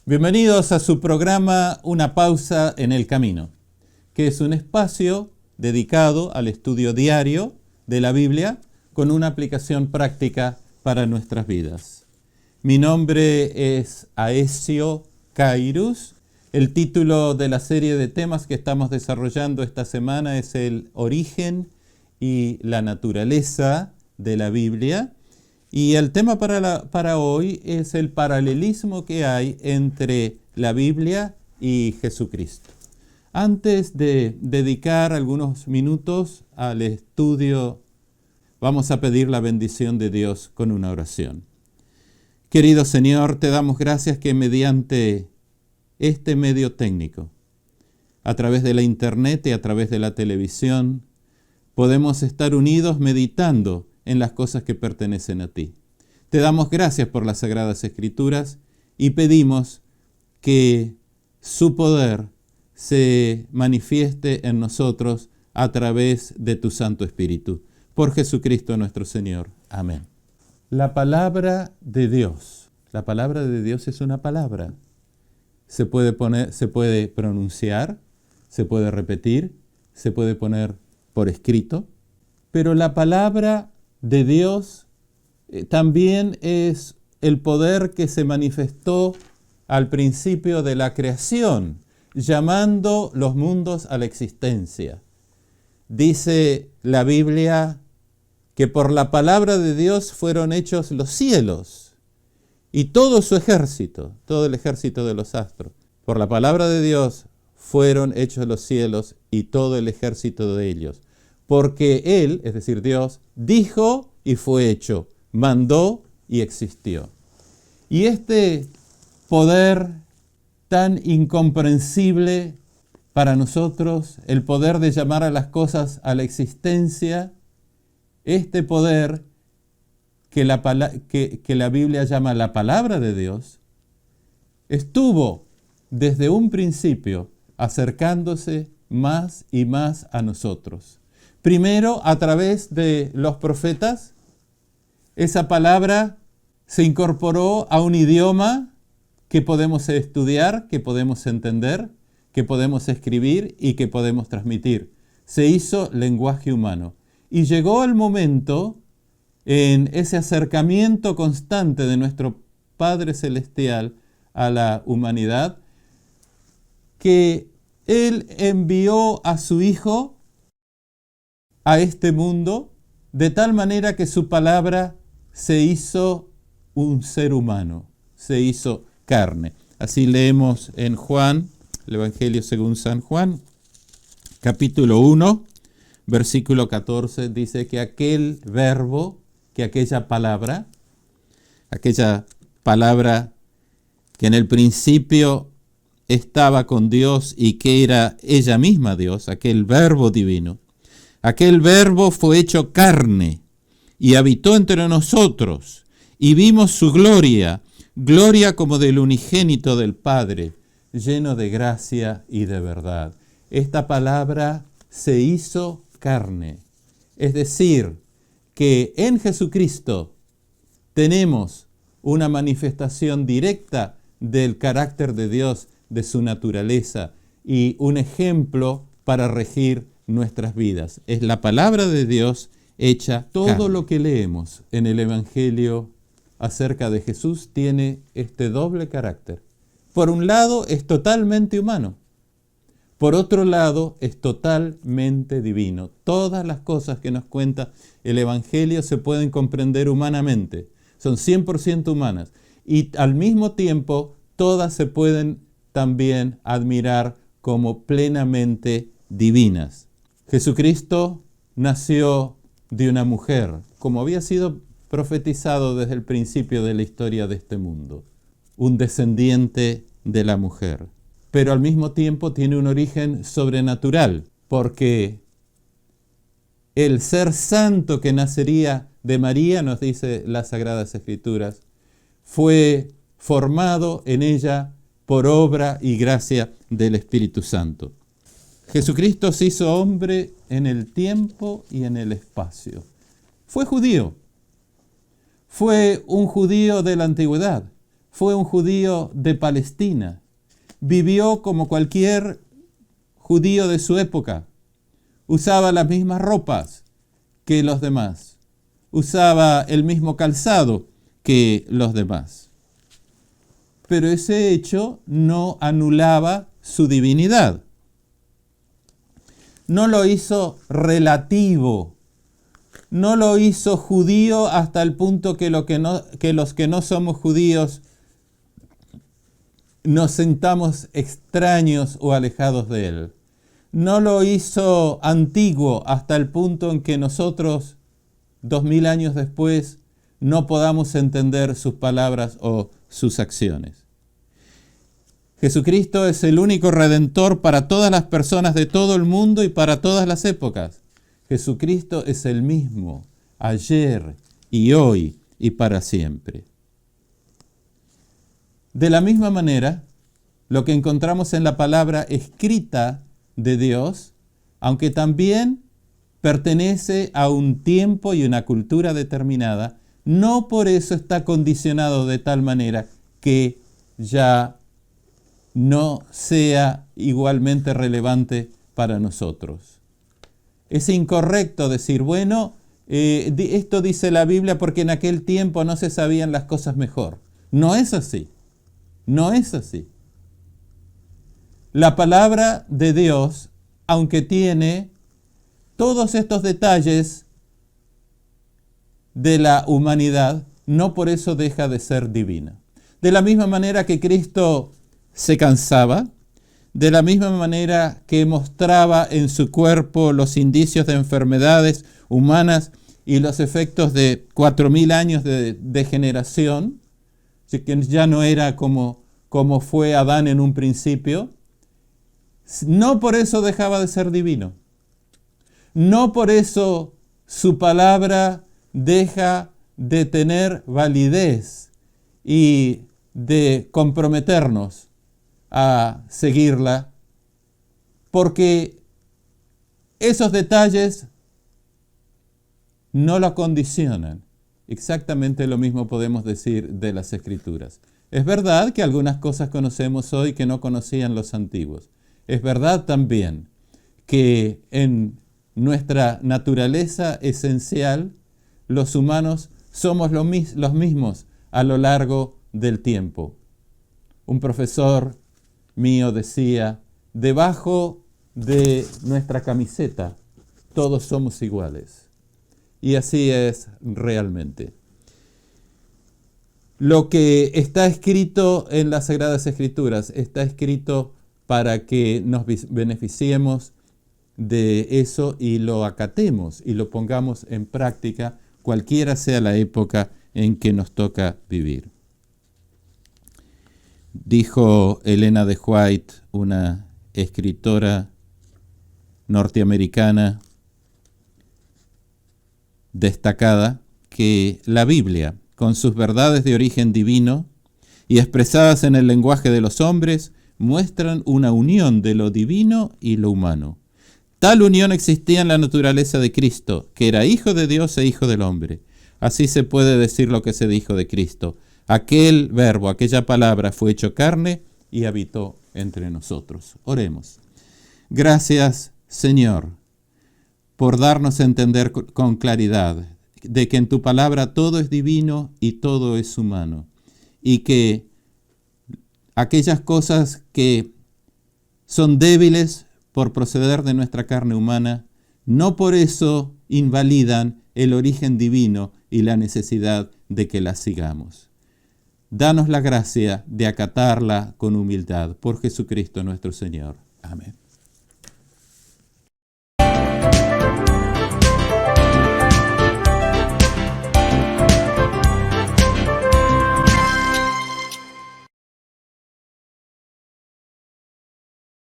Bienvenidos a su programa Una pausa en el camino, que es un espacio dedicado al estudio diario de la Biblia con una aplicación práctica para nuestras vidas. Mi nombre es Aesio Kairus. El título de la serie de temas que estamos desarrollando esta semana es el origen y la naturaleza de la Biblia. Y el tema para hoy es el paralelismo que hay entre la Biblia y Jesucristo. Antes de dedicar algunos minutos al estudio, vamos a pedir la bendición de Dios con una oración. Querido Señor, te damos gracias que mediante este medio técnico, a través de la internet y a través de la televisión, podemos estar unidos meditando en las cosas que pertenecen a ti. Te damos gracias por las Sagradas Escrituras y pedimos que su poder se manifieste en nosotros a través de tu Santo Espíritu. Por Jesucristo nuestro Señor. Amén. La palabra de Dios. La palabra de Dios es una palabra. Se puede pronunciar, se puede repetir, se puede poner por escrito, pero la palabra de Dios también es el poder que se manifestó al principio de la creación, llamando los mundos a la existencia. Dice la Biblia que por la palabra de Dios fueron hechos los cielos y todo su ejército, todo el ejército de los astros. Por la palabra de Dios fueron hechos los cielos y todo el ejército de ellos. Porque Él, es decir, Dios, dijo y fue hecho, mandó y existió. Y este poder tan incomprensible para nosotros, el poder de llamar a las cosas a la existencia, este poder que la Biblia llama la palabra de Dios, estuvo desde un principio acercándose más y más a nosotros. Primero, a través de los profetas, esa palabra se incorporó a un idioma que podemos estudiar, que podemos entender, que podemos escribir y que podemos transmitir. Se hizo lenguaje humano. Y llegó el momento, en ese acercamiento constante de nuestro Padre Celestial a la humanidad, que Él envió a su Hijo a este mundo, de tal manera que su palabra se hizo un ser humano, se hizo carne. Así leemos en Juan, el Evangelio según San Juan, capítulo 1, versículo 14, dice que aquel verbo, que aquella palabra que en el principio estaba con Dios y que era ella misma Dios, aquel verbo divino, aquel verbo fue hecho carne y habitó entre nosotros y vimos su gloria, gloria como del unigénito del Padre, lleno de gracia y de verdad. Esta palabra se hizo carne, es decir, que en Jesucristo tenemos una manifestación directa del carácter de Dios, de su naturaleza y un ejemplo para regir nuestras vidas. Es la palabra de Dios hecha todo carne. Lo que leemos en el Evangelio acerca de Jesús tiene este doble carácter. Por un lado es totalmente humano, por otro lado es totalmente divino. Todas las cosas que nos cuenta el Evangelio se pueden comprender humanamente, son 100% humanas y al mismo tiempo todas se pueden también admirar como plenamente divinas. Jesucristo nació de una mujer, como había sido profetizado desde el principio de la historia de este mundo, un descendiente de la mujer. pero al mismo tiempo tiene un origen sobrenatural, porque el ser santo que nacería de María, nos dice las Sagradas Escrituras, fue formado en ella por obra y gracia del Espíritu Santo. Jesucristo se hizo hombre en el tiempo y en el espacio. Fue judío. Fue un judío de la antigüedad. Fue un judío de Palestina. Vivió como cualquier judío de su época. Usaba las mismas ropas que los demás. Usaba el mismo calzado que los demás. Pero ese hecho no anulaba su divinidad. No lo hizo relativo. No lo hizo judío hasta el punto que los que no somos judíos nos sintamos extraños o alejados de él. No lo hizo antiguo hasta el punto en que nosotros, 2000 años después, no podamos entender sus palabras o sus acciones. Jesucristo es el único redentor para todas las personas de todo el mundo y para todas las épocas. Jesucristo es el mismo, ayer y hoy y para siempre. De la misma manera, lo que encontramos en la palabra escrita de Dios, aunque también pertenece a un tiempo y una cultura determinada, no por eso está condicionado de tal manera que ya no sea igualmente relevante para nosotros. Es incorrecto decir, bueno, esto dice la Biblia porque en aquel tiempo no se sabían las cosas mejor. No es así. No es así. La palabra de Dios, aunque tiene todos estos detalles de la humanidad, no por eso deja de ser divina. De la misma manera que Cristo se cansaba, de la misma manera que mostraba en su cuerpo los indicios de enfermedades humanas y los efectos de 4000 años de degeneración, que ya no era como fue Adán en un principio, no por eso dejaba de ser divino. No por eso su palabra deja de tener validez y de comprometernos a seguirla, porque esos detalles no la condicionan. Exactamente lo mismo podemos decir de las Escrituras. Es verdad que algunas cosas conocemos hoy que no conocían los antiguos. Es verdad también que en nuestra naturaleza esencial, los humanos somos los mismos a lo largo del tiempo. Un profesor mío decía, debajo de nuestra camiseta todos somos iguales. Y así es realmente. Lo que está escrito en las Sagradas Escrituras está escrito para que nos beneficiemos de eso y lo acatemos y lo pongamos en práctica, cualquiera sea la época en que nos toca vivir. Dijo Elena de White, una escritora norteamericana destacada, que la Biblia, con sus verdades de origen divino y expresadas en el lenguaje de los hombres, muestran una unión de lo divino y lo humano. Tal unión existía en la naturaleza de Cristo, que era hijo de Dios e hijo del hombre. Así se puede decir lo que se dijo de Cristo. Aquel verbo, aquella palabra fue hecho carne y habitó entre nosotros. Oremos. Gracias, Señor, por darnos a entender con claridad de que en tu palabra todo es divino y todo es humano, y que aquellas cosas que son débiles por proceder de nuestra carne humana, no por eso invalidan el origen divino y la necesidad de que las sigamos. Danos la gracia de acatarla con humildad por Jesucristo nuestro Señor. Amén.